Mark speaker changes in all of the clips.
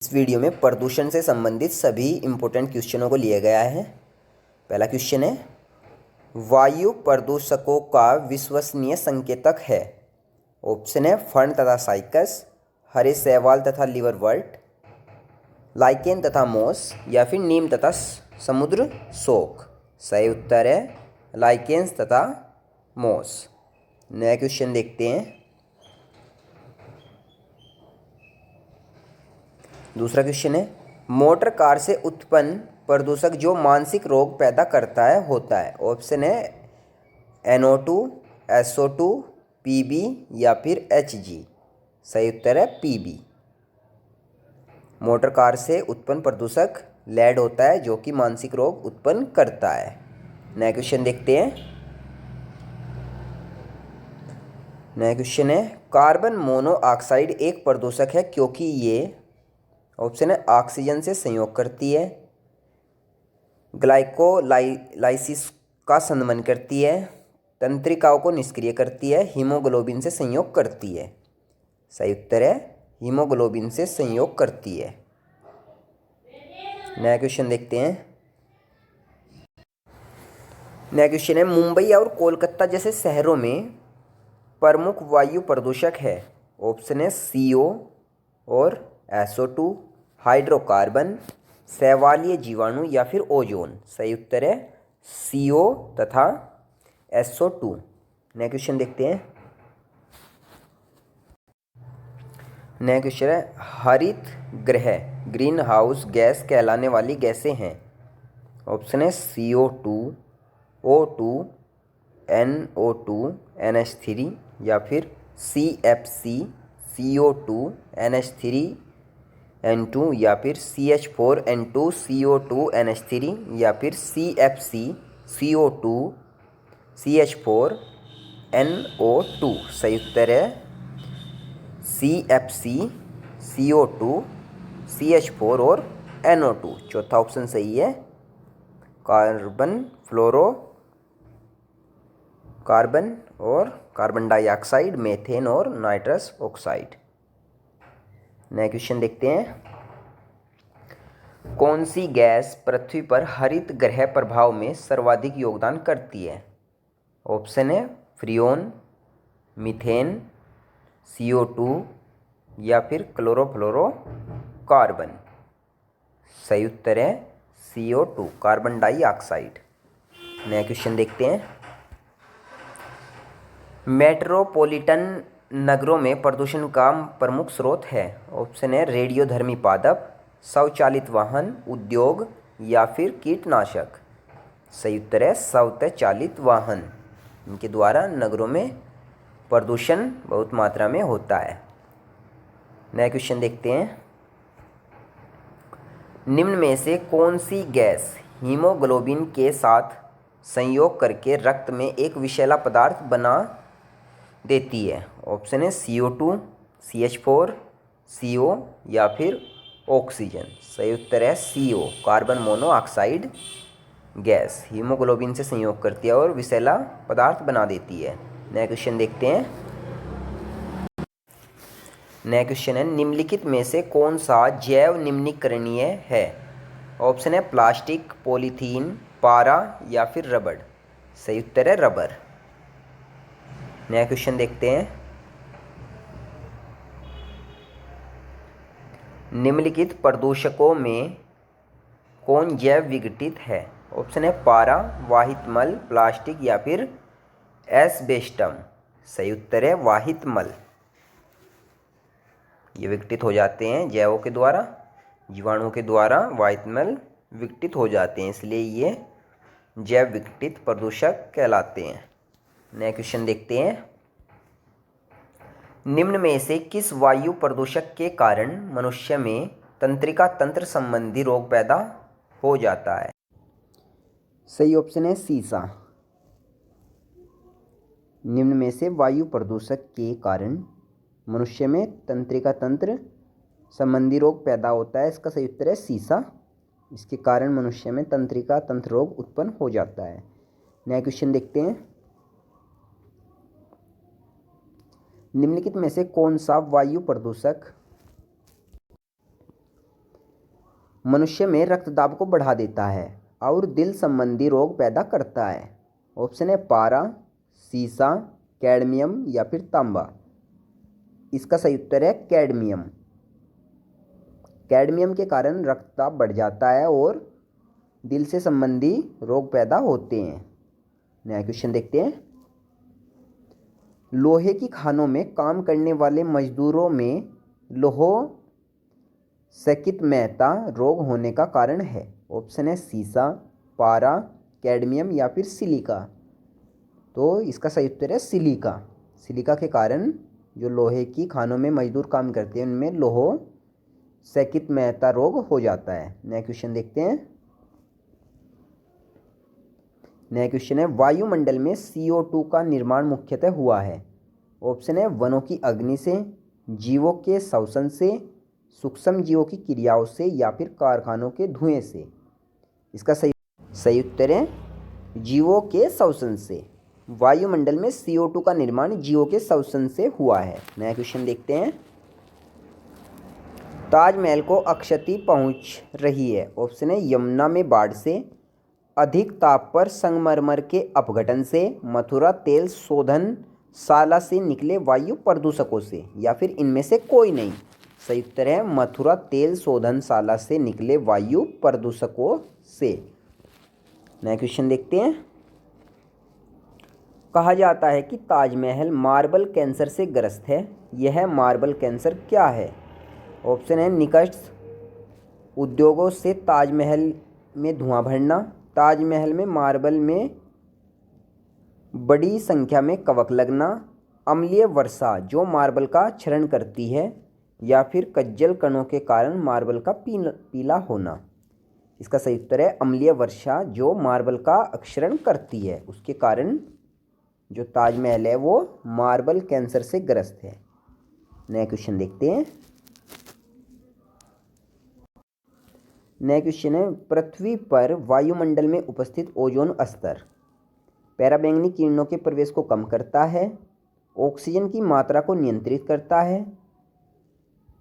Speaker 1: इस वीडियो में प्रदूषण से संबंधित सभी इम्पोर्टेंट क्वेश्चनों को लिया गया है। पहला क्वेश्चन है, वायु प्रदूषकों का विश्वसनीय संकेतक है। ऑप्शन है फर्न तथा साइकस, हरे शैवाल तथा लिवरवर्ट, लाइकेन तथा मोस या फिर नीम तथा समुद्र शोक। सही उत्तर है लाइकेन्स तथा मोस। नया क्वेश्चन देखते हैं। दूसरा क्वेश्चन है, मोटर कार से उत्पन्न प्रदूषक जो मानसिक रोग पैदा करता है होता है। ऑप्शन है NO2, SO2, PB या फिर HG। सही उत्तर है PB। मोटर कार से उत्पन्न प्रदूषक लेड होता है जो कि मानसिक रोग उत्पन्न करता है। नया क्वेश्चन देखते हैं। नया क्वेश्चन है, कार्बन मोनोऑक्साइड एक प्रदूषक है क्योंकि ये, ऑप्शन है ऑक्सीजन से संयोग करती है, ग्लाइकोलाइसिस का संदमन करती है, तंत्रिकाओं को निष्क्रिय करती है, हीमोग्लोबिन से संयोग करती है। सही उत्तर है हीमोग्लोबिन से संयोग करती है। नया क्वेश्चन देखते हैं। नया क्वेश्चन है, मुंबई और कोलकाता जैसे शहरों में प्रमुख वायु प्रदूषक है। ऑप्शन है CO और SO2, हाइड्रोकार्बन, शैवालीय जीवाणु या फिर ओजोन। सही उत्तर है CO तथा SO2। नया क्वेश्चन देखते हैं। नया क्वेश्चन है, हरित गृह ग्रीन हाउस गैस कहलाने वाली गैसें हैं। ऑप्शन है CO2, O2, NO2, NH3 या फिर CFC, CO2, NH3, N2 या फिर CH4N2, CO2, NH3 या फिर CFC, CO2, CH4, NO2। सही उत्तर है CFC, CO2, CH4 और NO2। चौथा ऑप्शन सही है कार्बन और कार्बन डाइऑक्साइड, मेथेन और नाइट्रस ऑक्साइड। नया क्वेश्चन देखते हैं। कौन सी गैस पृथ्वी पर हरित गृह प्रभाव में सर्वाधिक योगदान करती है। ऑप्शन है फ्रियोन, मीथेन, CO2 या फिर क्लोरोफ्लोरोकार्बन। सही उत्तर है CO2 कार्बन डाइऑक्साइड। नया क्वेश्चन देखते हैं। मेट्रोपॉलिटन नगरों में प्रदूषण का प्रमुख स्रोत है। ऑप्शन है रेडियोधर्मी पादप, स्वचालित वाहन, उद्योग या फिर कीटनाशक। सही उत्तर है स्वचालित वाहन। इनके द्वारा नगरों में प्रदूषण बहुत मात्रा में होता है। नया क्वेश्चन देखते हैं। निम्न में से कौन सी गैस हीमोग्लोबिन के साथ संयोग करके रक्त में एक विषैला पदार्थ बना देती है। ऑप्शन है CO2, CH4, CO या फिर ऑक्सीजन। सही उत्तर है CO carbon monoxide gas haemoglobin से संयोग करती है और विषैला पदार्थ बना देती है। नया क्वेश्चन देखते हैं। नया क्वेश्चन है, निम्नलिखित में से कौन सा जैव निम्नीकरणीय है। ऑप्शन है प्लास्टिक, पॉलीथीन, पारा या फिर रबड़। सही उत्तर है रबर। नया क्वेश्चन देखते हैं। निम्नलिखित प्रदूषकों में कौन जैव विघटित है। ऑप्शन है पारा, वाहित मल, प्लास्टिक या फिर एस्बेस्टम। सही उत्तर है वाहित मल। ये विघटित हो जाते हैं जैवों के द्वारा, जीवाणुओं के द्वारा वाहित मल विघटित हो जाते हैं, इसलिए ये जैव विघटित प्रदूषक कहलाते हैं। नया क्वेश्चन देखते हैं। निम्न में से किस वायु प्रदूषक के कारण मनुष्य में तंत्रिका तंत्र संबंधी रोग पैदा हो जाता है। सही ऑप्शन है सीसा। निम्न में से वायु प्रदूषक के कारण मनुष्य में तंत्रिका तंत्र संबंधी रोग पैदा होता है। इसका सही उत्तर है सीसा। इसके कारण मनुष्य में तंत्रिका तंत्र रोग उत्पन्न हो जाता है। नया क्वेश्चन देखते हैं। निम्नलिखित में से कौन सा वायु प्रदूषक मनुष्य में रक्तदाब को बढ़ा देता है और दिल संबंधी रोग पैदा करता है? ऑप्शन है पारा, सीसा, कैडमियम या फिर तांबा। इसका सही उत्तर है कैडमियम। कैडमियम के कारण रक्तदाब बढ़ जाता है और दिल से संबंधी रोग पैदा होते हैं। नया क्वेश्चन देखते हैं। लोहे की खानों में काम करने वाले मजदूरों में लोह सकितमयता रोग होने का कारण है? ऑप्शन है सीसा, पारा, कैडमियम या फिर सिलिका। तो इसका सही उत्तर है सिलिका। सिलिका के कारण जो लोहे की खानों में मजदूर काम करते हैं उनमें लोह सकितमयता रोग हो जाता है। नया क्वेश्चन देखते हैं। नया क्वेश्चन है वायुमंडल में CO2 का निर्माण मुख्यतः हुआ है? ऑप्शन है वनों की अग्नि से, जीवों के श्वसन से, सूक्ष्म जीवों की क्रियाओं से या फिर कारखानों के धुएं से। इसका सही उत्तर है जीवों के श्वसन से। वायुमंडल में CO2 का निर्माण जीवों के श्वसन से हुआ है। नया क्वेश्चन देखते हैं। ताजमहल को अक्षति पहुंच रही है? ऑप्शन है यमुना में बाढ़ से, अधिक ताप पर संगमरमर के अपघटन से, मथुरा तेल शोधनशाला से निकले वायु प्रदूषकों से या फिर इनमें से कोई नहीं। सही उत्तर है मथुरा तेल शोधनशाला से निकले वायु प्रदूषकों से। नया क्वेश्चन देखते हैं। कहा जाता है कि ताजमहल मार्बल कैंसर से ग्रस्त है। यह मार्बल कैंसर क्या है? ऑप्शन है निकट उद्योगों से ताजमहल में धुआं भरना, ताजमहल में मार्बल में बड़ी संख्या में कवक लगना, अम्लीय वर्षा जो मार्बल का क्षरण करती है या फिर कज्जल कणों के कारण मार्बल का पीला होना। इसका सही उत्तर है अम्लीय वर्षा जो मार्बल का क्षरण करती है, उसके कारण जो ताजमहल है वो मार्बल कैंसर से ग्रस्त है। नया क्वेश्चन देखते हैं। नया क्वेश्चन है पृथ्वी पर वायुमंडल में उपस्थित ओजोन स्तर पराबैंगनी किरणों के प्रवेश को कम करता है, ऑक्सीजन की मात्रा को नियंत्रित करता है,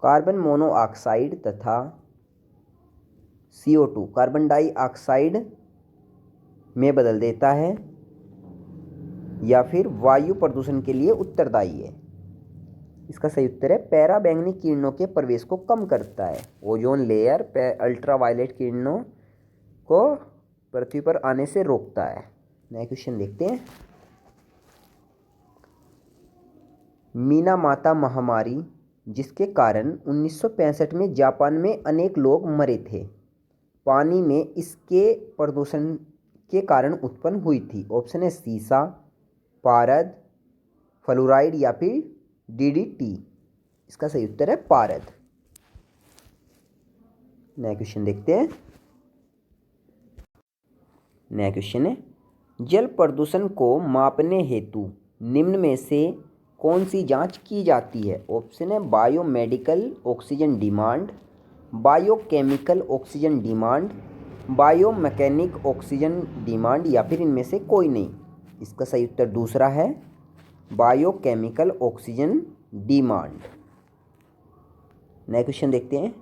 Speaker 1: कार्बन मोनोऑक्साइड तथा CO2 कार्बन डाइऑक्साइड में बदल देता है या फिर वायु प्रदूषण के लिए उत्तरदायी है? इसका सही उत्तर है पराबैंगनी किरणों के प्रवेश को कम करता है। ओजोन लेयर अल्ट्रावायलेट किरणों को पृथ्वी पर आने से रोकता है। नया क्वेश्चन देखते हैं। मीनामाता महामारी जिसके कारण 1965 में जापान में अनेक लोग मरे थे, पानी में इसके प्रदूषण के कारण उत्पन्न हुई थी? ऑप्शन है सीसा, पारद, फ्लोराइड या फिर DDT। इसका सही उत्तर है पारद। नया क्वेश्चन देखते हैं। नया क्वेश्चन है जल प्रदूषण को मापने हेतु निम्न में से कौन सी जांच की जाती है? ऑप्शन है biomedical oxygen demand, biochemical oxygen demand, biomechanic oxygen demand या फिर इनमें से कोई नहीं। इसका सही उत्तर दूसरा है बायोकेमिकल ऑक्सीजन डिमांड। नया क्वेश्चन देखते हैं।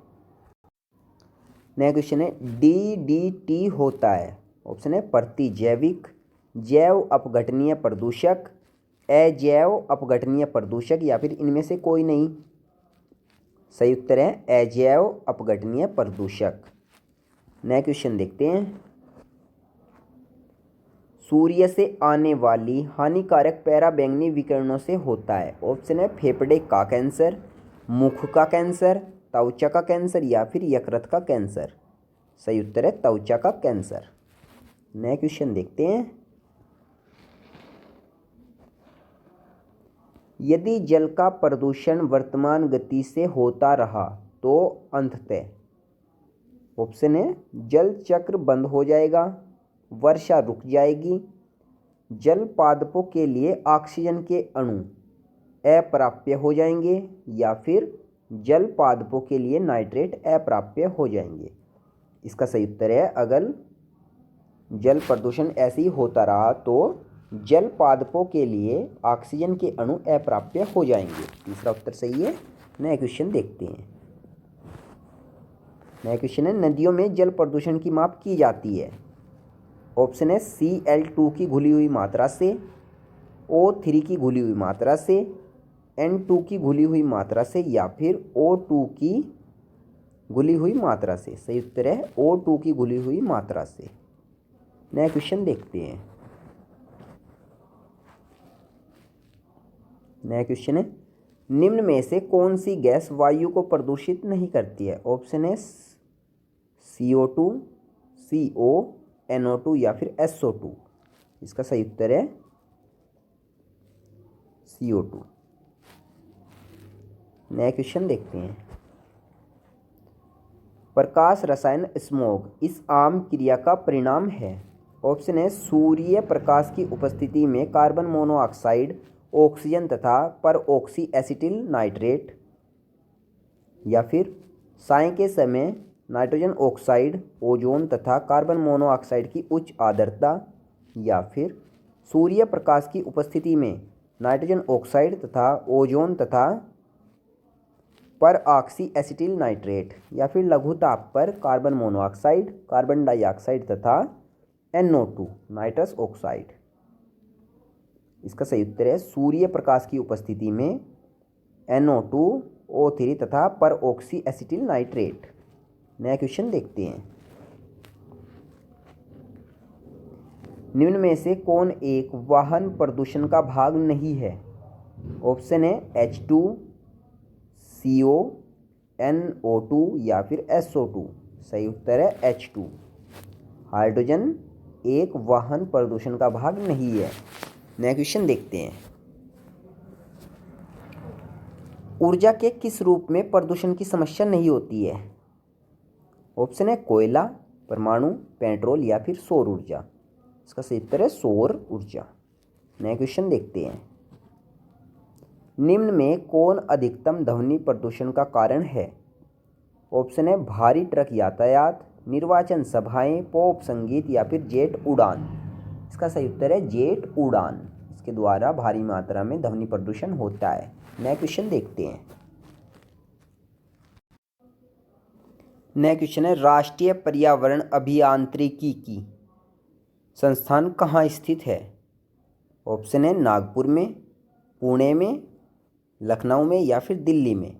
Speaker 1: नया क्वेश्चन है DDT होता है? ऑप्शन है प्रतिजैविक, जैव अपघटनीय प्रदूषक, अजैव अपघटनीय प्रदूषक या फिर इनमें से कोई नहीं। सही उत्तर है अजैव अपघटनीय प्रदूषक। नया क्वेश्चन देखते हैं। सूर्य से आने वाली हानिकारक पराबैंगनी विकिरणों से होता है? ऑप्शन है फेफड़े का कैंसर, मुख का कैंसर, त्वचा का कैंसर या फिर यकृत का कैंसर। सही उत्तर है त्वचा का कैंसर। नया क्वेश्चन देखते हैं। यदि जल का प्रदूषण वर्तमान गति से होता रहा तो अंततः, ऑप्शन है जल चक्र बंद हो जाएगा, वर्षा रुक जाएगी, जल पादपों के लिए ऑक्सीजन के अणु अप्राप्य हो जाएंगे या फिर जल पादपों के लिए नाइट्रेट अप्राप्य हो जाएंगे। इसका सही उत्तर है अगर जल प्रदूषण ऐसे ही होता रहा तो जल पादपों के लिए ऑक्सीजन के अणु अप्राप्य हो जाएंगे। तीसरा उत्तर सही है। नया क्वेश्चन देखते हैं। नया क्वेश्चन है, नदियों में जल प्रदूषण की माप की जाती है। ऑप्शन है Cl2 की घुली हुई मात्रा से, O3 की घुली हुई मात्रा से, N2 की घुली हुई मात्रा से, या फिर O2 की घुली हुई मात्रा से। सही उत्तर है O2 की घुली हुई मात्रा से। नया क्वेश्चन देखते हैं। नया क्वेश्चन है, निम्न में से कौन सी गैस वायु को प्रदूषित नहीं करती है। ऑप्शन है CO2, CO, NO2 या फिर SO2। इसका सही उत्तर है CO2। नया क्वेश्चन देखते हैं। प्रकाश रसायन स्मॉग इस आम क्रिया का परिणाम है। ऑप्शन है सूर्य प्रकाश की उपस्थिति में कार्बन मोनोऑक्साइड, ऑक्सीजन तथा परऑक्सी एसिटिल नाइट्रेट, या फिर साय के समय नाइट्रोजन ऑक्साइड, ओजोन तथा कार्बन मोनोऑक्साइड की उच्च आर्द्रता, या फिर सूर्य प्रकाश की उपस्थिति में नाइट्रोजन ऑक्साइड तथा ओजोन तथा परऑक्सी एसिटिल नाइट्रेट, या फिर लघु ताप पर कार्बन मोनोऑक्साइड, कार्बन डाइऑक्साइड तथा NO2 नाइट्रस ऑक्साइड। इसका सही उत्तर है सूर्य प्रकाश की उपस्थिति में NO2, O3 तथा परऑक्सी एसिटिल नाइट्रेट। नया क्वेश्चन देखते हैं। निम्न में से कौन एक वाहन प्रदूषण का भाग नहीं है। ऑप्शन है H2, CO, NO2 या फिर SO2। सही उत्तर है H2। हाइड्रोजन एक वाहन प्रदूषण का भाग नहीं है। नया क्वेश्चन देखते हैं। ऊर्जा के किस रूप में प्रदूषण की समस्या नहीं होती है। ऑप्शन है कोयला, परमाणु, पेट्रोल या फिर सौर ऊर्जा। इसका सही उत्तर है सौर ऊर्जा। नया क्वेश्चन देखते हैं। निम्न में कौन अधिकतम ध्वनि प्रदूषण का कारण है। ऑप्शन है भारी ट्रक यातायात, निर्वाचन सभाएं, पॉप संगीत या फिर जेट उड़ान। इसका सही उत्तर है जेट उड़ान। इसके द्वारा भारी मात्रा में ध्वनि प्रदूषण होता है। नया क्वेश्चन देखते हैं। नया क्वेश्चन है, राष्ट्रीय पर्यावरण अभियांत्रिकी की संस्थान कहाँ स्थित है। ऑप्शन है नागपुर में, पुणे में, लखनऊ में या फिर दिल्ली में।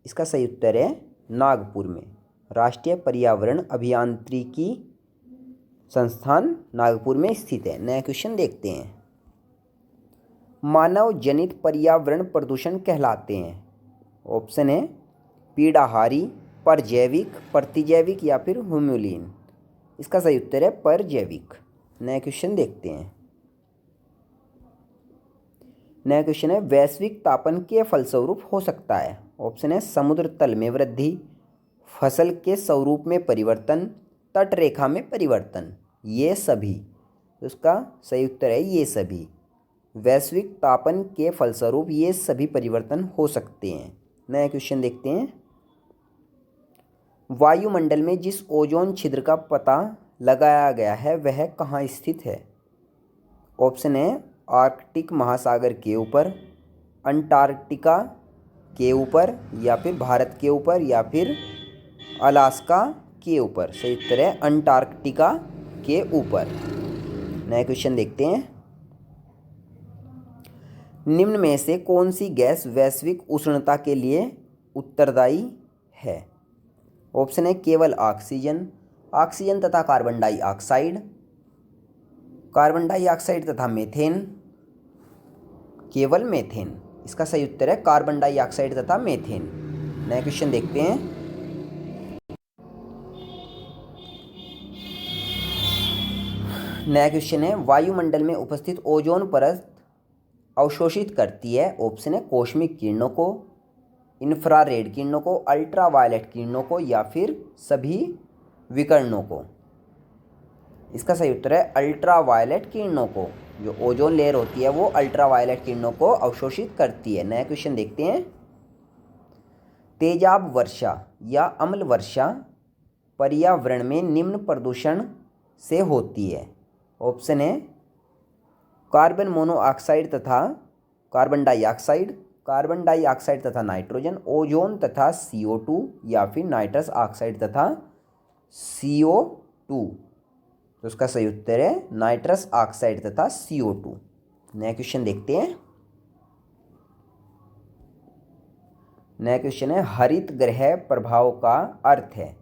Speaker 1: इसका सही उत्तर है नागपुर में। राष्ट्रीय पर्यावरण अभियांत्रिकी संस्थान नागपुर में स्थित है। नया क्वेश्चन देखते हैं। मानव जनित पर्यावरण प्रदूषण कहलाते हैं। ऑप्शन है पीड़ाहारी, परजैविक, प्रतिजैविक या फिर ह्यूमुलिन। इसका सही उत्तर है परजैविक। नया क्वेश्चन देखते हैं। नया क्वेश्चन है, वैश्विक तापन के फलस्वरूप हो सकता है। ऑप्शन है समुद्र तल में वृद्धि, फसल के स्वरूप में परिवर्तन, तट रेखा में परिवर्तन, ये सभी। उसका सही उत्तर है ये सभी। वैश्विक तापन के फलस्वरूप ये सभी परिवर्तन हो सकते हैं। नया क्वेश्चन देखते हैं। वायुमंडल में जिस ओजोन छिद्र का पता लगाया गया है वह कहाँ स्थित है। ऑप्शन है आर्कटिक महासागर के ऊपर, अंटार्कटिका के ऊपर, या फिर भारत के ऊपर, या फिर अलास्का के ऊपर। सही उत्तर है अंटार्कटिका के ऊपर। नया क्वेश्चन देखते हैं। निम्न में से कौन सी गैस वैश्विक उष्णता के लिए उत्तरदायी है। ऑप्शन है केवल ऑक्सीजन, ऑक्सीजन तथा कार्बन डाइऑक्साइड, कार्बन डाइऑक्साइड तथा मीथेन, केवल मीथेन। इसका सही उत्तर है कार्बन डाइऑक्साइड तथा मीथेन। नया क्वेश्चन देखते हैं। नया क्वेश्चन है, वायुमंडल में उपस्थित ओजोन परत अवशोषित करती है। ऑप्शन है कॉस्मिक किरणों को, इंफ्रारेड किरणों को, अल्ट्रावायलेट किरणों को, या फिर सभी विकिरणों को। इसका सही उत्तर है अल्ट्रावायलेट किरणों को। जो ओजोन लेयर होती है वो अल्ट्रावायलेट किरणों को अवशोषित करती है। नया क्वेश्चन देखते हैं। तेजाब वर्षा या अम्ल वर्षा पर्यावरण में निम्न प्रदूषण से होती है। ऑप्शन है कार्बन मोनोऑक्साइड तथा कार्बन डाइऑक्साइड, कार्बन डाइऑक्साइड तथा नाइट्रोजन, ओजोन तथा CO2 या फिर नाइट्रस ऑक्साइड तथा CO2। तो उसका सही उत्तर है नाइट्रस ऑक्साइड तथा CO2। नया क्वेश्चन देखते हैं। नया क्वेश्चन है हरित गृह प्रभाव का अर्थ है।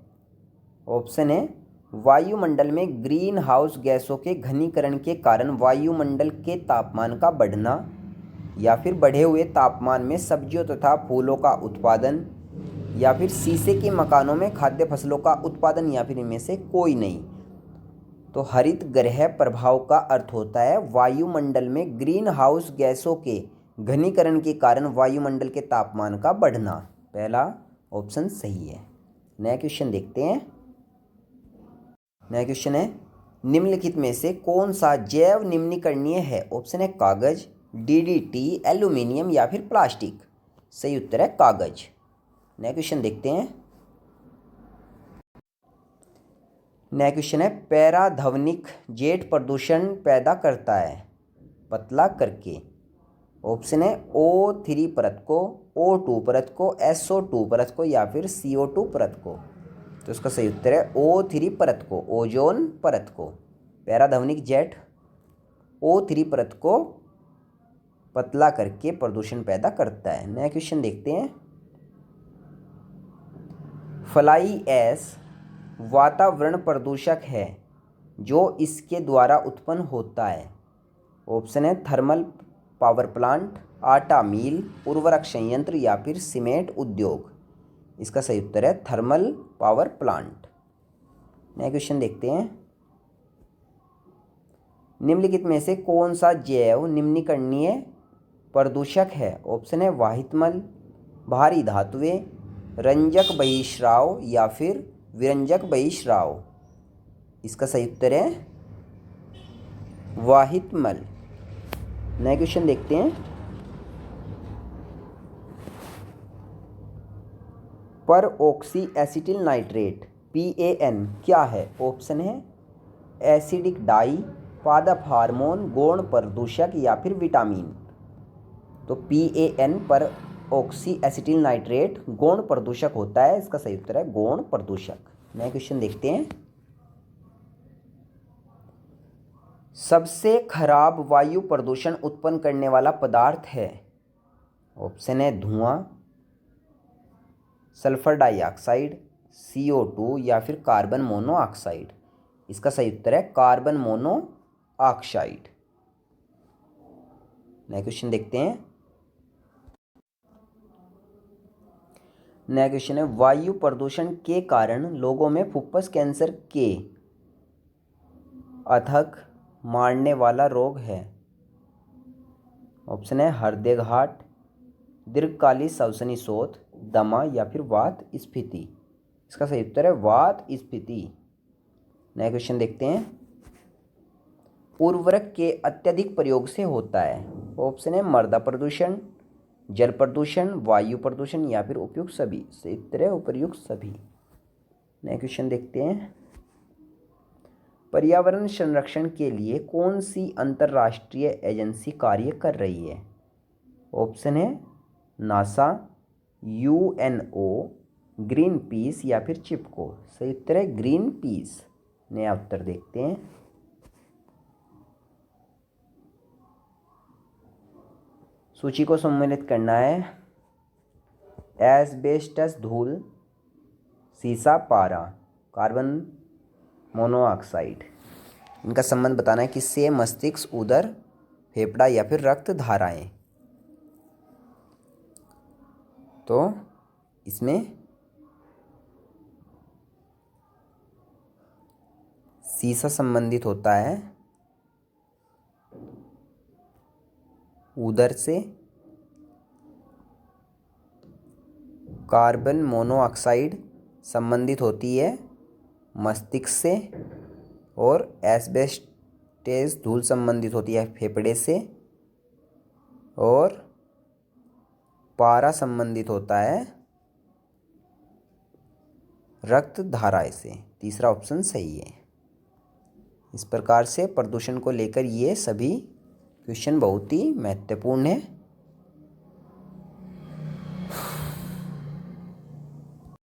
Speaker 1: ऑप्शन है वायुमंडल में ग्रीन हाउस गैसों के घनीकरण के कारण वायुमंडल के तापमान का बढ़ना, या फिर बढ़े हुए तापमान में सब्जियों तथा फूलों का उत्पादन, या फिर शीशे के मकानों में खाद्य फसलों का उत्पादन, या फिर इनमें से कोई नहीं। तो हरित गृह प्रभाव का अर्थ होता है वायुमंडल में ग्रीन हाउस गैसों के घनीकरण के कारण वायुमंडल के तापमान का बढ़ना। पहला ऑप्शन सही है। नया क्वेश्चन देखते हैं। नया क्वेश्चन है निम्नलिखित में से कौन सा जैव निम्नीकरणीय है। ऑप्शन है कागज, DDT, एल्यूमिनियम या फिर प्लास्टिक। सही उत्तर है कागज। नया क्वेश्चन देखते हैं। नया क्वेश्चन है पैराध्वनिक जेट प्रदूषण पैदा करता है पतला करके। ऑप्शन है O3 परत को, O2 परत को, SO2 परत को या फिर CO2 परत को। तो इसका सही उत्तर है O3 परत को, ओजोन परत को। पैराध्वनिक जेट O3 परत को पतला करके प्रदूषण पैदा करता है। नया क्वेश्चन देखते हैं। फ्लाई ऐश वातावरण प्रदूषक है जो इसके द्वारा उत्पन्न होता है। ऑप्शन है थर्मल पावर प्लांट, आटा मिल, उर्वरक संयंत्र या फिर सीमेंट उद्योग। इसका सही उत्तर है थर्मल पावर प्लांट। नया क्वेश्चन देखते हैं। निम्नलिखित में से कौन सा जैव निम्नीकरणीय प्रदूषक है। ऑप्शन है वाहितमल, भारी धातुएं, रंजक बहिस्राव या फिर विरंजक बहिस्राव। इसका सही उत्तर है वाहितमल। नया क्वेश्चन देखते हैं। पर ऑक्सी एसिटिल नाइट्रेट PAN क्या है। ऑप्शन है एसिडिक डाई, पादप हार्मोन, गौण प्रदूषक या फिर विटामिन। तो PAN पर ऑक्सी एसिटिल नाइट्रेट गौण प्रदूषक होता है। इसका सही उत्तर है गौण प्रदूषक। नया क्वेश्चन देखते हैं। सबसे खराब वायु प्रदूषण उत्पन्न करने वाला पदार्थ है। ऑप्शन है धुआं, सल्फर डाइऑक्साइड, CO2 या फिर कार्बन मोनोऑक्साइड। इसका सही उत्तर है कार्बन मोनोऑक्साइड। नया क्वेश्चन देखते हैं। नया क्वेश्चन है वायु प्रदूषण के कारण लोगों में फुफ्फुस कैंसर के अथक मारने वाला रोग है। ऑप्शन है हृदयघात, दीर्घकालिक श्वसनी शोथ, दमा या फिर वात स्फीति। इसका सही उत्तर है वात स्फीति। नया क्वेश्चन देखते हैं। उर्वरक के अत्यधिक प्रयोग से होता है। ऑप्शन है मृदा प्रदूषण, जल प्रदूषण, वायु प्रदूषण या फिर उपयुक्त सभी। सही उत्तर है उपयुक्त सभी। नया क्वेश्चन देखते हैं। पर्यावरण संरक्षण के लिए कौन सी अंतर्राष्ट्रीय एजेंसी कार्य कर रही है। ऑप्शन है नासा, UNO, ग्रीन पीस या फिर चिपको। सही उत्तर है ग्रीन पीस। नया उत्तर देखते हैं। सूची को सम्मिलित करना है। एस्बेस्टस धूल, सीसा, पारा, कार्बन मोनोऑक्साइड। इनका संबंध बताना है किससे। मस्तिष्क, उदर, फेफड़ा या फिर रक्त धाराएं। तो इसमें सीसा संबंधित होता है उदर से, कार्बन मोनोऑक्साइड संबंधित होती है मस्तिष्क से, और एस्बेस्टस धूल संबंधित होती है फेफड़े से, और पारा संबंधित होता है रक्त धारा से। तीसरा ऑप्शन सही है। इस प्रकार से प्रदूषण को लेकर ये सभी क्वेश्चन बहुत ही महत्वपूर्ण है।